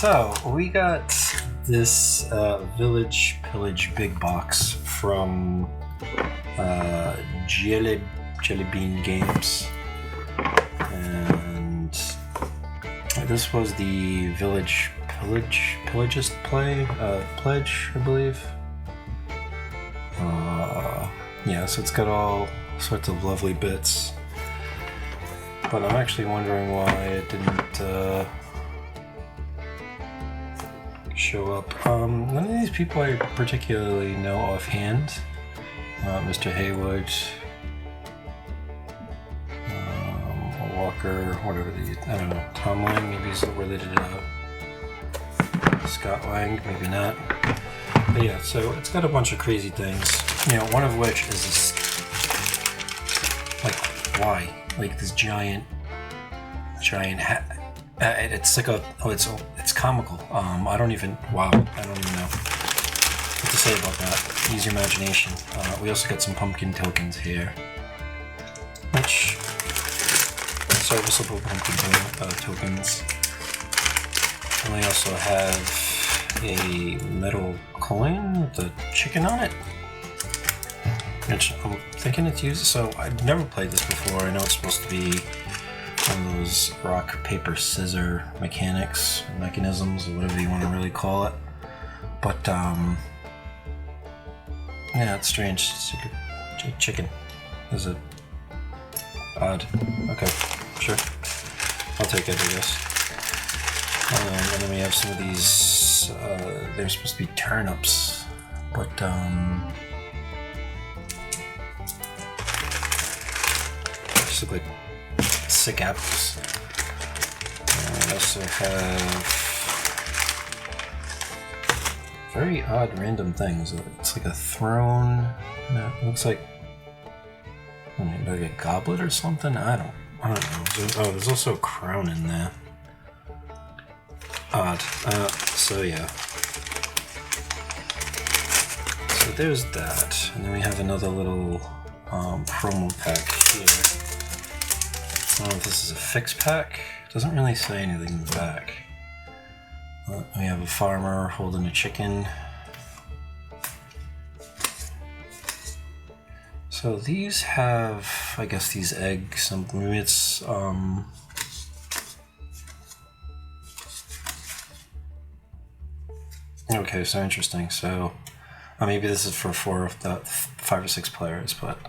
So we got this Village Pillage big box from Jellybean Games, and this was the Village Pillagist pledge, I believe. Yeah, so it's got all sorts of lovely bits, but I'm actually wondering why it didn't show up. None of these people I particularly know offhand. Mr. Haywood, Walker, whatever I don't know. Tom Lang, maybe he's related to Scott Lang, maybe not. But yeah, so it's got a bunch of crazy things. You know, one of which is this, like, why? Like this giant hat. It's like it's comical. I don't even know what to say about that. Use your imagination. We also got some pumpkin tokens here, which serviceable pumpkin tokens. And we also have a metal coin with a chicken on it, which I'm thinking it's used. So I've never played this before. I know it's supposed to be one of those rock, paper, scissor mechanisms, or whatever you want to really call it. But yeah, it's strange. It's like a chicken. Is it odd? Okay, sure. I'll take it, I guess. And then we have some of these. They're supposed to be turnips, but just look like sick apples. I also have very odd random things. It's like a throne. No, it looks like a goblet or something. I don't know. There's also a crown in there. Odd. So yeah. So there's that, and then we have another little promo pack here. I don't know if this is a fix pack. It doesn't really say anything in the back. We have a farmer holding a chicken. So these have, I guess, these eggs. Maybe it's okay, so interesting. So maybe this is for 5 or 6 players, but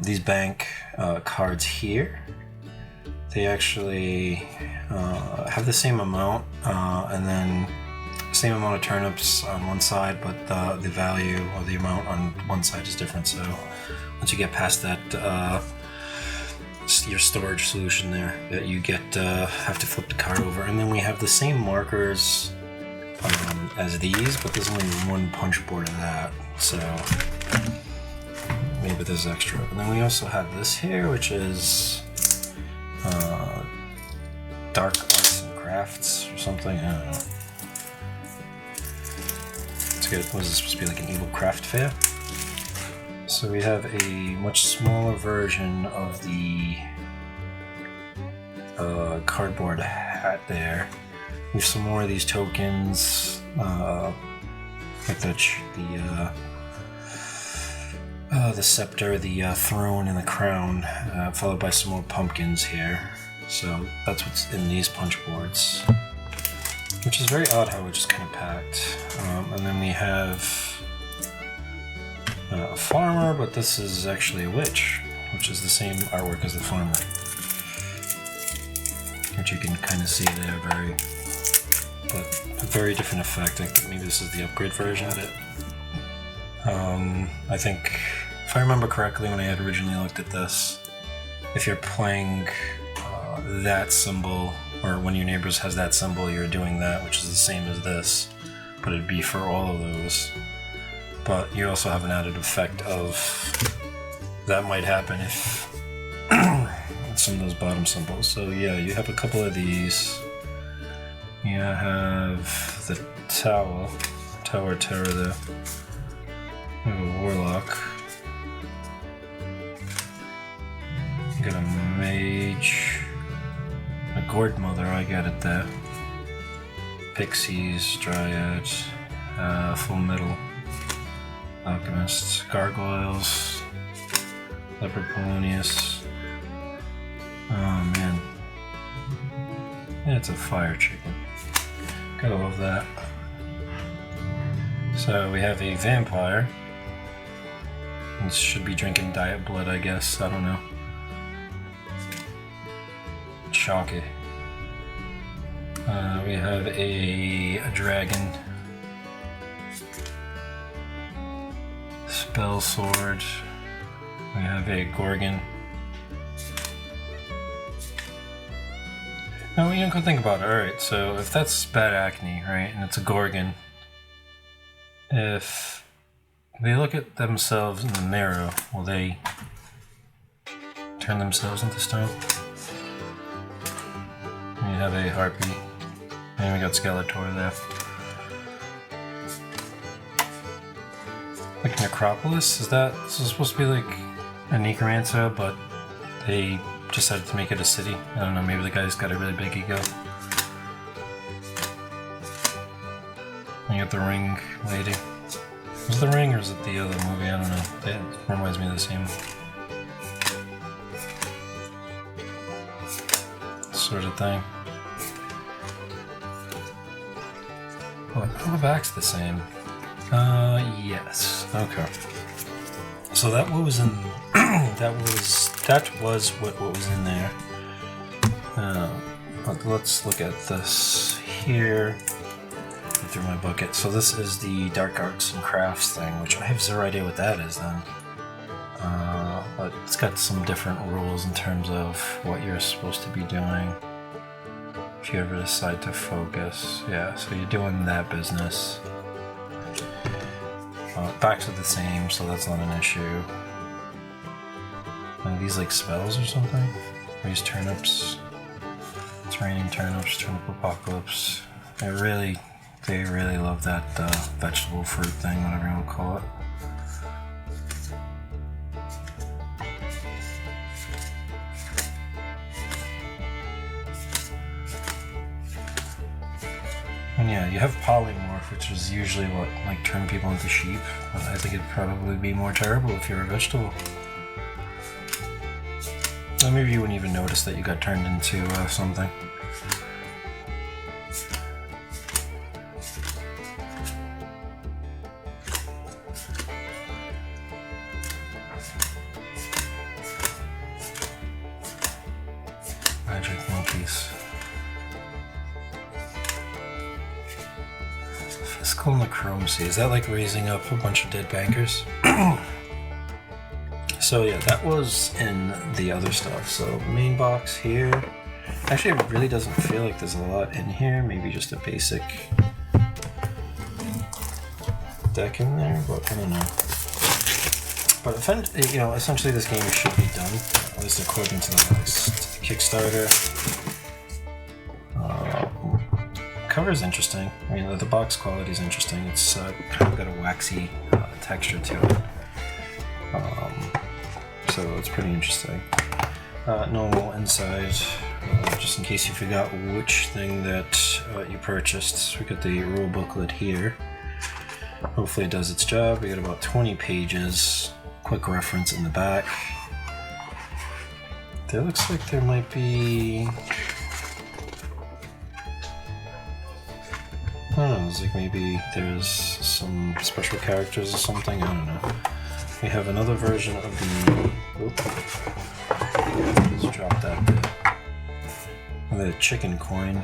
these bank cards here, they actually have the same amount, and then same amount of turnips on one side, but the value or the amount on one side is different. So once you get past that, your storage solution there, that you get have to flip the card over, and then we have the same markers as these, but there's only one punch board of that, so maybe there's extra. And then we also have this here, which is Dark Arts and Crafts or something. I don't know. It's good. What is this supposed to be, like an evil craft fair? So we have a much smaller version of the cardboard hat there. We have some more of these tokens, like the scepter, the throne, and the crown, followed by some more pumpkins here. So that's what's in these punch boards, which is very odd how it's just kind of packed. And then we have a farmer, but this is actually a witch, which is the same artwork as the farmer, which you can kind of see there, but a very different effect. I think maybe this is the upgrade version of it. I think, if I remember correctly, when I had originally looked at this, if you're playing that symbol, or when your neighbors has that symbol, you're doing that, which is the same as this, but it'd be for all of those. But you also have an added effect of that might happen if some of those bottom symbols. So yeah, you have a couple of these. You have the Tower Terror there. We have a Warlock. You got a Mage. A Gourd Mother, I got it there. Pixies, Dryad, Full Metal, Alchemists, Gargoyles, Leopard Polonius. Oh man. Yeah, it's a fire chicken. Gotta love that. So we have a vampire. This should be drinking diet blood, I guess. I don't know. Chalky. We have a dragon. Spell sword. We have a Gorgon. Now, you can think about it. Alright, so if that's bad acne, right, and it's a Gorgon, if they look at themselves in the mirror, will they turn themselves into stone? And you have a Harpy, and we got Skeletor there. Like Necropolis, is this is supposed to be like a Necromancer, but they decided to make it a city. I don't know, maybe the guy's got a really big ego. And you got the Ring lady. Was it the Ring or is it the other movie? I don't know. It reminds me of the same sort of thing. Oh, the back's the same. Yes. Okay. So that was in that was what was in there. But let's look at this here. Through my bucket. So this is the Dark Arts and Crafts thing, which I have zero idea what that is then. But it's got some different rules in terms of what you're supposed to be doing if you ever decide to focus. Yeah, so you're doing that business. Backs are the same, so that's not an issue. Are these like spells or something? These turnips. It's raining turnips, turnip apocalypse. They really love that vegetable fruit thing, whatever you want to call it. And yeah, you have polymorph, which is usually what like turn people into sheep. I think it'd probably be more terrible if you're a vegetable. Or maybe you wouldn't even notice that you got turned into something. Magic monkeys. Fiscal necromancy. Is that like raising up a bunch of dead bankers? So yeah, that was in the other stuff. So main box here. Actually, it really doesn't feel like there's a lot in here. Maybe just a basic deck in there, but I don't know. But essentially this game should be done, at least according to the Kickstarter. Cover is interesting. I mean, the box quality is interesting. It's kind of got a waxy texture to it. So it's pretty interesting. Normal inside, just in case you forgot which thing that you purchased. We got the rule booklet here. Hopefully it does its job. We got about 20 pages. Quick reference in the back. There looks like there might be... I don't know, it's like maybe there's some special characters or something, I don't know. We have another version of the... Let's drop that there. And the chicken coin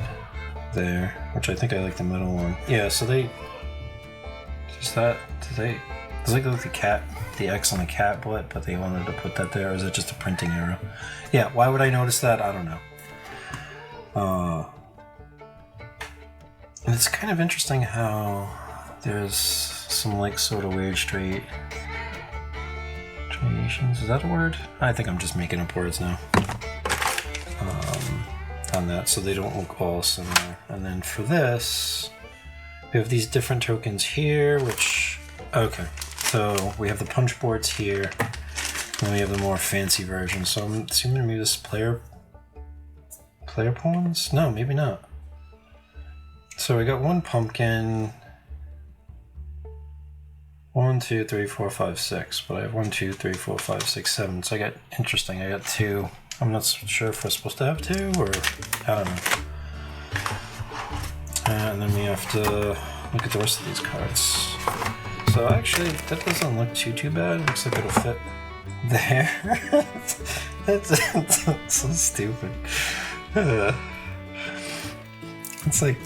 there, which I think I like the middle one. Yeah, so they... Just that... It's like the cat, the X on the cat butt, but they wanted to put that there, or is it just a printing error? Yeah, why would I notice that? I don't know. And it's kind of interesting how there's some like sort of weird straight translations. Is that a word? I think I'm just making up words now. On that, so they don't look all similar. And then for this, we have these different tokens here, which, okay. So we have the punch boards here, and we have the more fancy version. So I'm assuming maybe this player pawns? No, maybe not. So we got one pumpkin. 1, 2, 3, 4, 5, 6. But I have 1, 2, 3, 4, 5, 6, 7. So I got interesting. I got 2. I'm not sure if we're supposed to have 2 or I don't know. And then we have to look at the rest of these cards. So actually, that doesn't look too bad. It looks like it'll fit there. that's so stupid. It's like,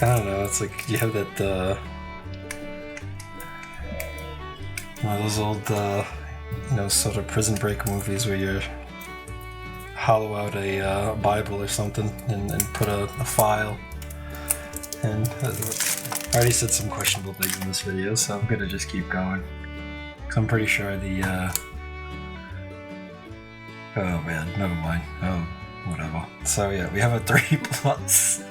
I don't know, it's like you have that, one of those old, sort of Prison Break movies where you hollow out a Bible or something and put a file. And I already said some questionable things in this video, so I'm gonna just keep going. Cause I'm pretty sure the, oh man, never mind. Oh, whatever. So yeah, we have a 3+.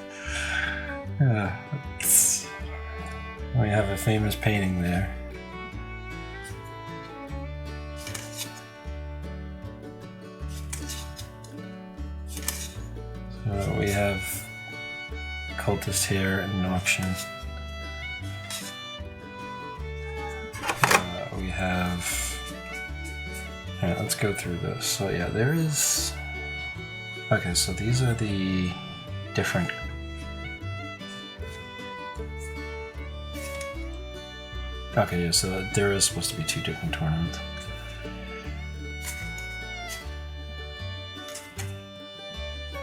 We have a famous painting there. So we have cultist here in an auction. We have... Alright, let's go through this. So yeah, there is... Okay, so these are the different... Okay, yeah, so there is supposed to be 2 different tournaments.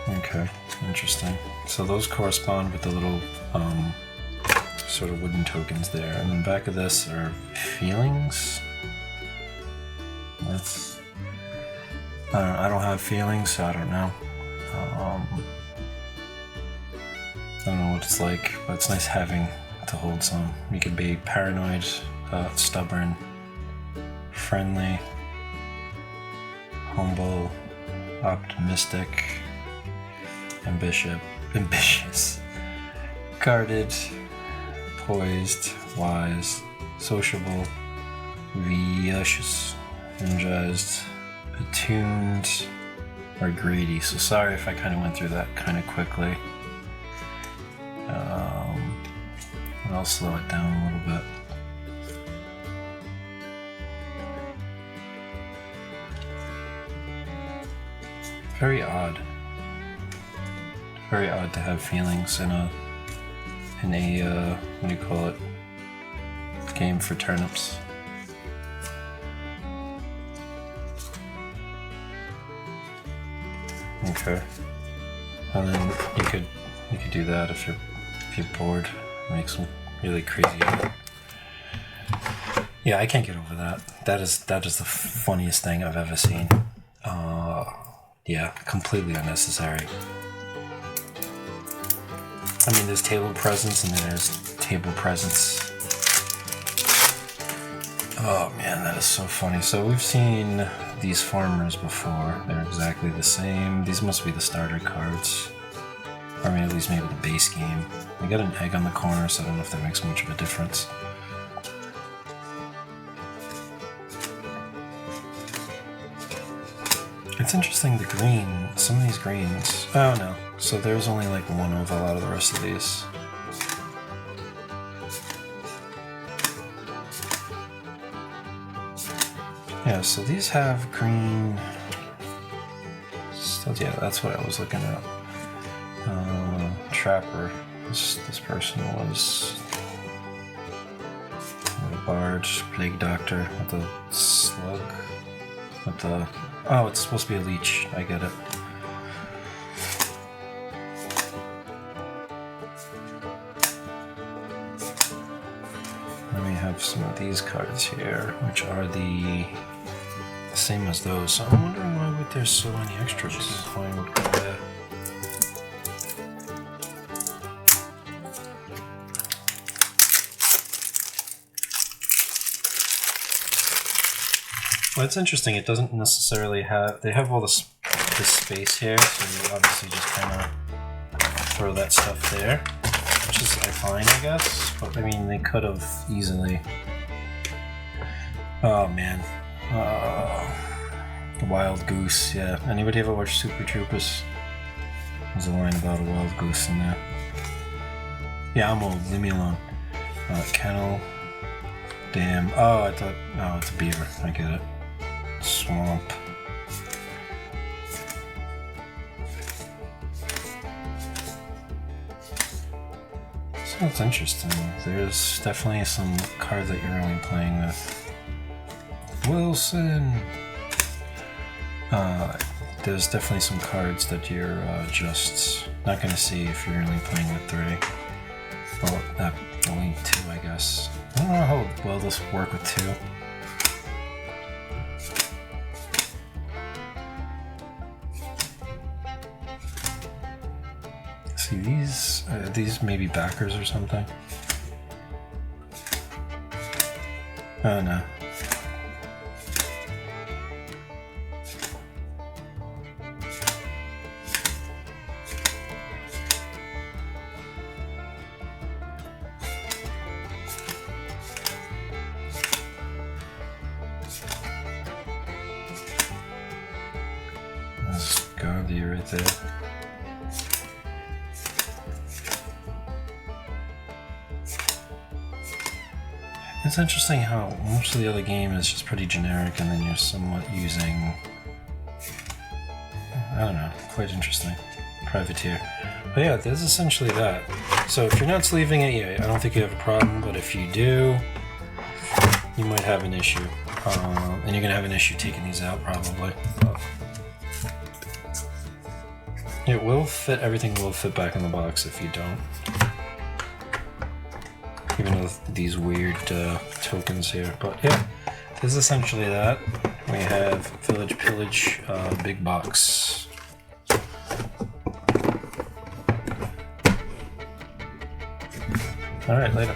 Okay, interesting. So those correspond with the little sort of wooden tokens there. And then back of this are feelings. That's... I don't have feelings, so I don't know. I don't know what it's like, but it's nice having to hold some. You could be paranoid, stubborn, friendly, humble, optimistic, ambitious, guarded, poised, wise, sociable, vicious, energized, attuned, or greedy. So sorry if I kind of went through that kind of quickly. I'll slow it down a little bit. Very odd. Very odd to have feelings in a what do you call it? Game for turnips. Okay. And then you could do that if you're bored. Make some really crazy art. Yeah, I can't get over that. That is the funniest thing I've ever seen. Yeah, completely unnecessary. I mean, there's table presence and then there's table presence. Oh man, that is so funny. So we've seen these farmers before. They're exactly the same. These must be the starter cards. Or I mean, at least maybe the base game. We got an egg on the corner, so I don't know if that makes much of a difference. It's interesting, the green, some of these greens. Oh no, so there's only like one oval out of the rest of these. Yeah, so these have green. So yeah, that's what I was looking at. Trapper. This person was a bard, plague doctor with a slug. With the oh, it's supposed to be a leech. I get it. Then we have some of these cards here, which are the same as those. So I'm wondering why there's so many extras. Coin would go there. Well, it's interesting. It doesn't necessarily have. They have all this space here, so you obviously just kind of throw that stuff there, which is fine, I guess. But I mean, they could have easily. Oh man, wild goose. Yeah. Anybody ever watch Super Troopers? There's a line about a wild goose in there. Yeah, I'm old. Leave me alone. Kennel. Dam. Oh, I thought. Oh, it's a beaver. I get it. Swamp. So that's interesting. There's definitely some cards that you're only playing with. Wilson! There's definitely some cards that you're just not going to see if you're only playing with 3. Well, only 2, I guess. I don't know how well this will work with 2. See, these maybe backers or something? Oh no. That's Garvey right there. It's interesting how most of the other game is just pretty generic and then you're somewhat using, I don't know, quite interesting. Privateer. But yeah, there's essentially that. So if you're not sleeving it, yeah, I don't think you have a problem, but if you do, you might have an issue. And you're going to have an issue taking these out probably. But it will fit, everything will fit back in the box if you don't. Even with these weird tokens here. But yeah, this is essentially that. We have Village Pillage big box. Alright, later.